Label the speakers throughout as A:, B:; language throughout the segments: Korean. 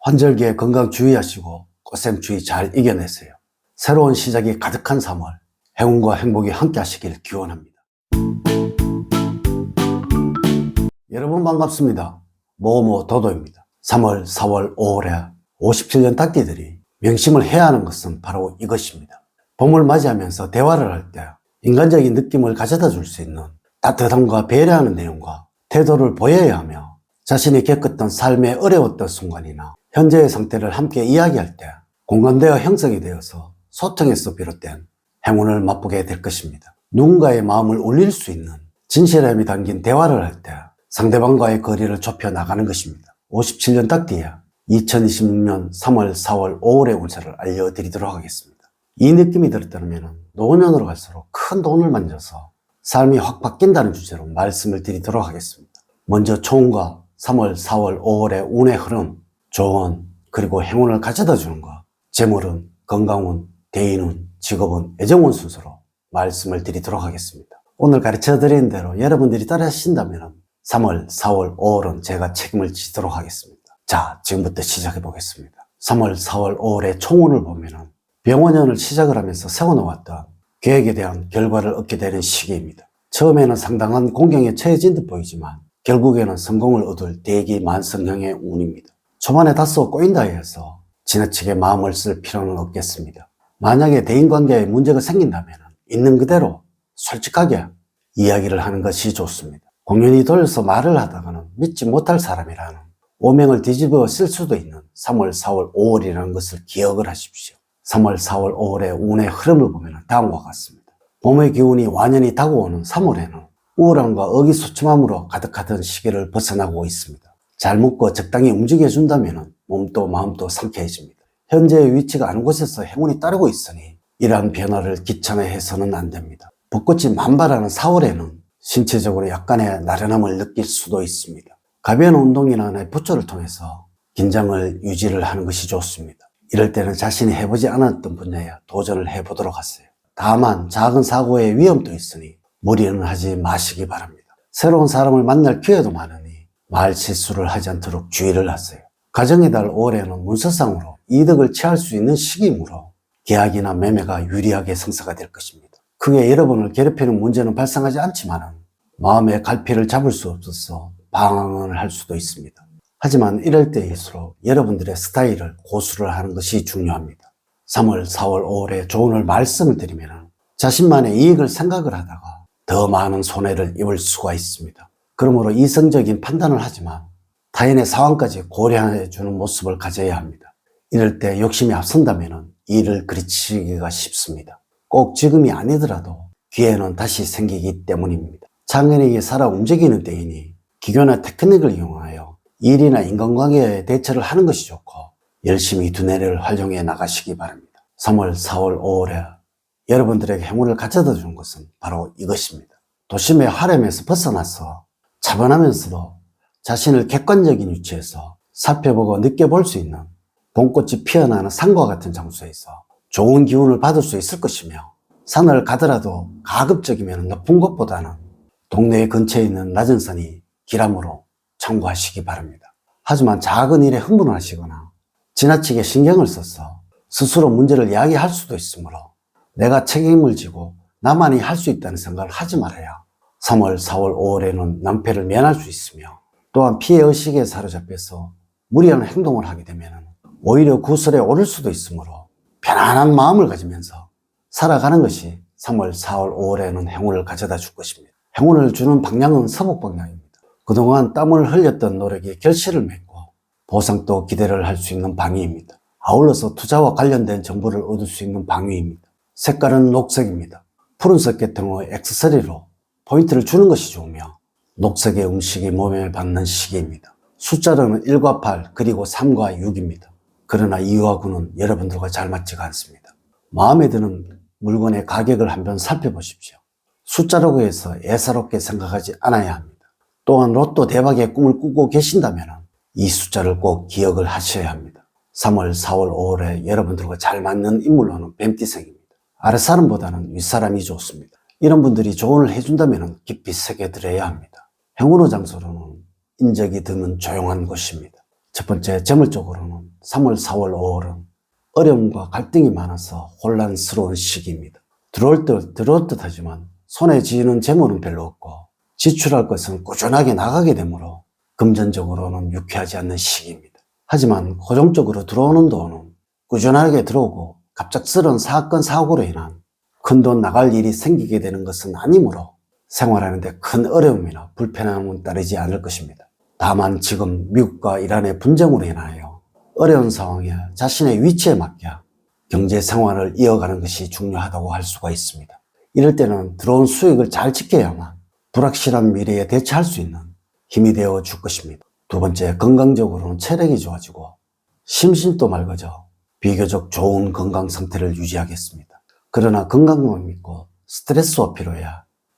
A: 환절기에 건강 주의하시고 꽃샘추위 잘 이겨내세요. 새로운 시작이 가득한 3월, 행운과 행복이 함께 하시길 기원합니다. 여러분 반갑습니다. 모모 도도입니다. 3월, 4월, 5월에 57년 닭띠들이 명심을 해야 하는 것은 바로 이것입니다. 봄을 맞이하면서 대화를 할 때 인간적인 느낌을 가져다 줄 수 있는 따뜻함과 배려하는 내용과 태도를 보여야 하며, 자신이 겪었던 삶의 어려웠던 순간이나 현재의 상태를 함께 이야기할 때 공감대와 형성이 되어서 소통에서 비롯된 행운을 맛보게 될 것입니다. 누군가의 마음을 울릴 수 있는 진실함이 담긴 대화를 할 때 상대방과의 거리를 좁혀 나가는 것입니다. 57년 닭띠에 2026년 3월, 4월, 5월의 운세를 알려드리도록 하겠습니다. 이 느낌이 들었다면 노년으로 갈수록 큰 돈을 만져서 삶이 확 바뀐다는 주제로 말씀을 드리도록 하겠습니다. 먼저 총운과 3월, 4월, 5월의 운의 흐름, 조언, 그리고 행운을 가져다 주는 것, 재물운, 건강운, 대인운, 직업운, 애정운 순서로 말씀을 드리도록 하겠습니다. 오늘 가르쳐 드린 대로 여러분들이 따라 하신다면 3월, 4월, 5월은 제가 책임을 지도록 하겠습니다. 자, 지금부터 시작해 보겠습니다. 3월, 4월, 5월의 총운을 보면은 병원년을 시작을 하면서 세워놓았던 계획에 대한 결과를 얻게 되는 시기입니다. 처음에는 상당한 공경에 처해진 듯 보이지만 결국에는 성공을 얻을 대기만성형의 운입니다. 초반에 다소 꼬인다 해서 지나치게 마음을 쓸 필요는 없겠습니다. 만약에 대인관계에 문제가 생긴다면 있는 그대로 솔직하게 이야기를 하는 것이 좋습니다. 공연히 돌려서 말을 하다가는 믿지 못할 사람이라는 오명을 뒤집어 쓸 수도 있는 3월, 4월, 5월이라는 것을 기억을 하십시오. 3월, 4월, 5월의 운의 흐름을 보면 다음과 같습니다. 봄의 기운이 완연히 다가오는 3월에는 우울함과 의기소침함으로 가득하던 시기를 벗어나고 있습니다. 잘 먹고 적당히 움직여준다면 몸도 마음도 상쾌해집니다. 현재의 위치가 아는 곳에서 행운이 따르고 있으니 이러한 변화를 귀찮아해서는 안 됩니다. 벚꽃이 만발하는 4월에는 신체적으로 약간의 나른함을 느낄 수도 있습니다. 가벼운 운동이나 부처를 통해서 긴장을 유지를 하는 것이 좋습니다. 이럴 때는 자신이 해보지 않았던 분야에 도전을 해보도록 하세요. 다만 작은 사고의 위험도 있으니 무리는 하지 마시기 바랍니다. 새로운 사람을 만날 기회도 많으니 말 실수를 하지 않도록 주의를 하세요. 가정의 달 5월에는 문서상으로 이득을 취할 수 있는 시기이므로 계약이나 매매가 유리하게 성사가 될 것입니다. 크게 여러분을 괴롭히는 문제는 발생하지 않지만 마음의 갈피를 잡을 수 없어서 방황을 할 수도 있습니다. 하지만 이럴 때일수록 여러분들의 스타일을 고수를 하는 것이 중요합니다. 3월, 4월, 5월에 조언을 말씀을 드리면 자신만의 이익을 생각을 하다가 더 많은 손해를 입을 수가 있습니다. 그러므로 이성적인 판단을 하지만 타인의 상황까지 고려해 주는 모습을 가져야 합니다. 이럴 때 욕심이 앞선다면 일을 그르치기가 쉽습니다. 꼭 지금이 아니더라도 기회는 다시 생기기 때문입니다. 장인에게 살아 움직이는 때이니 기교나 테크닉을 이용하여 일이나 인간관계에 대처를 하는 것이 좋고 열심히 두뇌를 활용해 나가시기 바랍니다. 3월, 4월, 5월에 여러분들에게 행운을 가져다 주는 것은 바로 이것입니다. 도심의 하렘에서 벗어나서 차분하면서도 자신을 객관적인 위치에서 살펴보고 느껴볼 수 있는 봄꽃이 피어나는 산과 같은 장소에서 좋은 기운을 받을 수 있을 것이며, 산을 가더라도 가급적이면 높은 곳보다는 동네 근처에 있는 낮은 산이 길함으로 참고하시기 바랍니다. 하지만 작은 일에 흥분을 하시거나 지나치게 신경을 써서 스스로 문제를 야기할 수도 있으므로 내가 책임을 지고 나만이 할 수 있다는 생각을 하지 말아야 3월, 4월, 5월에는 낭패를 면할 수 있으며, 또한 피해의식에 사로잡혀서 무리한 행동을 하게 되면 오히려 구설에 오를 수도 있으므로 편안한 마음을 가지면서 살아가는 것이 3월, 4월, 5월에는 행운을 가져다 줄 것입니다. 행운을 주는 방향은 서북 방향입니다. 그동안 땀을 흘렸던 노력이 결실을 맺고 보상도 기대를 할 수 있는 방위입니다. 아울러서 투자와 관련된 정보를 얻을 수 있는 방위입니다. 색깔은 녹색입니다. 푸른색 계통의 액세서리로 포인트를 주는 것이 좋으며 녹색의 음식이 몸에 받는 시기입니다. 숫자로는 1과 8 그리고 3과 6입니다. 그러나 2와 9는 여러분들과 잘 맞지가 않습니다. 마음에 드는 물건의 가격을 한번 살펴보십시오. 숫자라고 해서 애사롭게 생각하지 않아야 합니다. 또한 로또 대박의 꿈을 꾸고 계신다면 이 숫자를 꼭 기억을 하셔야 합니다. 3월, 4월, 5월에 여러분들과 잘 맞는 인물로는 뱀띠색입니다. 아랫사람보다는 윗사람이 좋습니다. 이런 분들이 조언을 해준다면 깊이 새겨들어야 합니다. 행운의 장소로는 인적이 드문 조용한 곳입니다. 첫 번째, 재물적으로는 3월, 4월, 5월은 어려움과 갈등이 많아서 혼란스러운 시기입니다. 들어올 듯 하지만 손에 쥐는 재물은 별로 없고 지출할 것은 꾸준하게 나가게 되므로 금전적으로는 유쾌하지 않는 시기입니다. 하지만 고정적으로 들어오는 돈은 꾸준하게 들어오고 갑작스러운 사건, 사고로 인한 큰돈 나갈 일이 생기게 되는 것은 아니므로 생활하는데 큰 어려움이나 불편함은 따르지 않을 것입니다. 다만 지금 미국과 이란의 분쟁으로 인하여 어려운 상황에 자신의 위치에 맞게 경제 생활을 이어가는 것이 중요하다고 할 수가 있습니다. 이럴 때는 들어온 수익을 잘 지켜야만 불확실한 미래에 대처할 수 있는 힘이 되어 줄 것입니다. 두 번째, 건강적으로는 체력이 좋아지고 심신도 맑아져 비교적 좋은 건강 상태를 유지하겠습니다. 그러나 건강만 믿고 스트레스와 피로에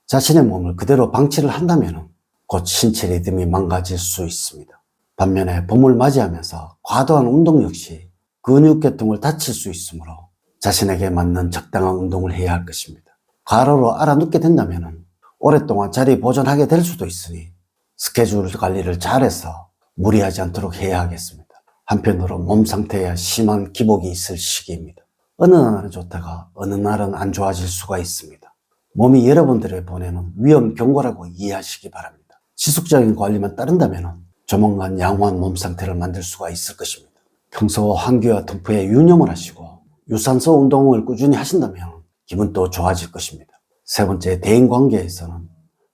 A: 자신의 몸을 그대로 방치를 한다면 곧 신체 리듬이 망가질 수 있습니다. 반면에 봄을 맞이하면서 과도한 운동 역시 근육계통을 다칠 수 있으므로 자신에게 맞는 적당한 운동을 해야 할 것입니다. 과로로 알아눕게 된다면 오랫동안 자리 보존하게 될 수도 있으니 스케줄 관리를 잘해서 무리하지 않도록 해야 하겠습니다. 한편으로 몸 상태에 심한 기복이 있을 시기입니다. 어느 날은 좋다가 어느 날은 안 좋아질 수가 있습니다. 몸이 여러분들의 보내는 위험 경고라고 이해하시기 바랍니다. 지속적인 관리만 따른다면 조만간 양호한 몸 상태를 만들 수가 있을 것입니다. 평소 환기와 덤프에 유념을 하시고 유산소 운동을 꾸준히 하신다면 기분도 좋아질 것입니다. 세 번째, 대인관계에서는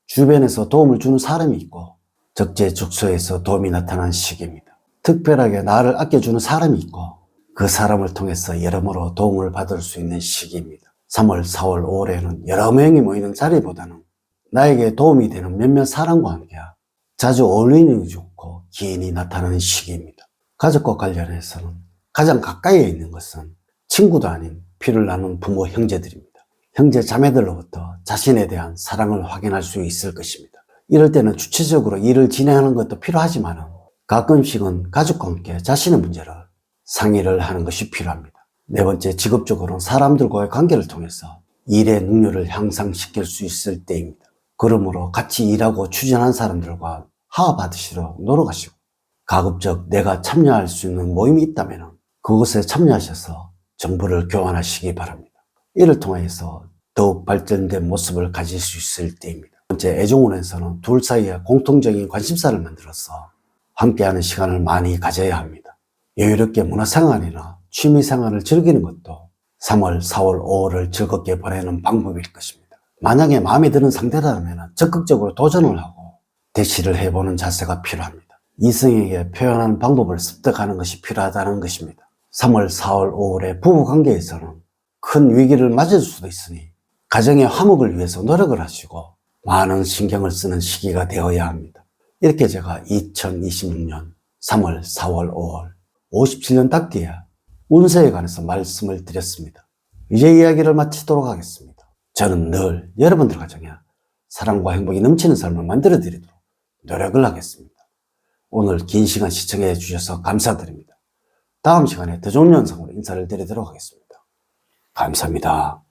A: 주변에서 도움을 주는 사람이 있고 적재적소에서 도움이 나타나는 시기입니다. 특별하게 나를 아껴주는 사람이 있고 그 사람을 통해서 여러모로 도움을 받을 수 있는 시기입니다. 3월, 4월, 5월에는 여러 명이 모이는 자리보다는 나에게 도움이 되는 몇몇 사람과 함께 자주 어울리는 게 좋고 기인이 나타나는 시기입니다. 가족과 관련해서는 가장 가까이에 있는 것은 친구도 아닌 피를 나눈 부모, 형제들입니다. 형제, 자매들로부터 자신에 대한 사랑을 확인할 수 있을 것입니다. 이럴 때는 주체적으로 일을 진행하는 것도 필요하지만 가끔씩은 가족과 함께 자신의 문제를 상의를 하는 것이 필요합니다. 네 번째, 직업적으로는 사람들과의 관계를 통해서 일의 능률을 향상시킬 수 있을 때입니다. 그러므로 같이 일하고 추진한 사람들과 화합하시도록 노력하시고 가급적 내가 참여할 수 있는 모임이 있다면 그것에 참여하셔서 정보를 교환하시기 바랍니다. 이를 통해서 더욱 발전된 모습을 가질 수 있을 때입니다. 두 번째, 애정운에서는 둘 사이에 공통적인 관심사를 만들어서 함께하는 시간을 많이 가져야 합니다. 여유롭게 문화생활이나 취미생활을 즐기는 것도 3월, 4월, 5월을 즐겁게 보내는 방법일 것입니다. 만약에 마음에 드는 상대라면 적극적으로 도전을 하고 대시를 해보는 자세가 필요합니다. 이성에게 표현하는 방법을 습득하는 것이 필요하다는 것입니다. 3월, 4월, 5월의 부부관계에서는 큰 위기를 맞을 수도 있으니 가정의 화목을 위해서 노력을 하시고 많은 신경을 쓰는 시기가 되어야 합니다. 이렇게 제가 2026년 3월, 4월, 5월 57년 닭띠에 운세에 관해서 말씀을 드렸습니다. 이제 이야기를 마치도록 하겠습니다. 저는 늘 여러분들 가정에 사랑과 행복이 넘치는 삶을 만들어 드리도록 노력을 하겠습니다. 오늘 긴 시간 시청해 주셔서 감사드립니다. 다음 시간에 더 좋은 영상으로 인사를 드리도록 하겠습니다. 감사합니다.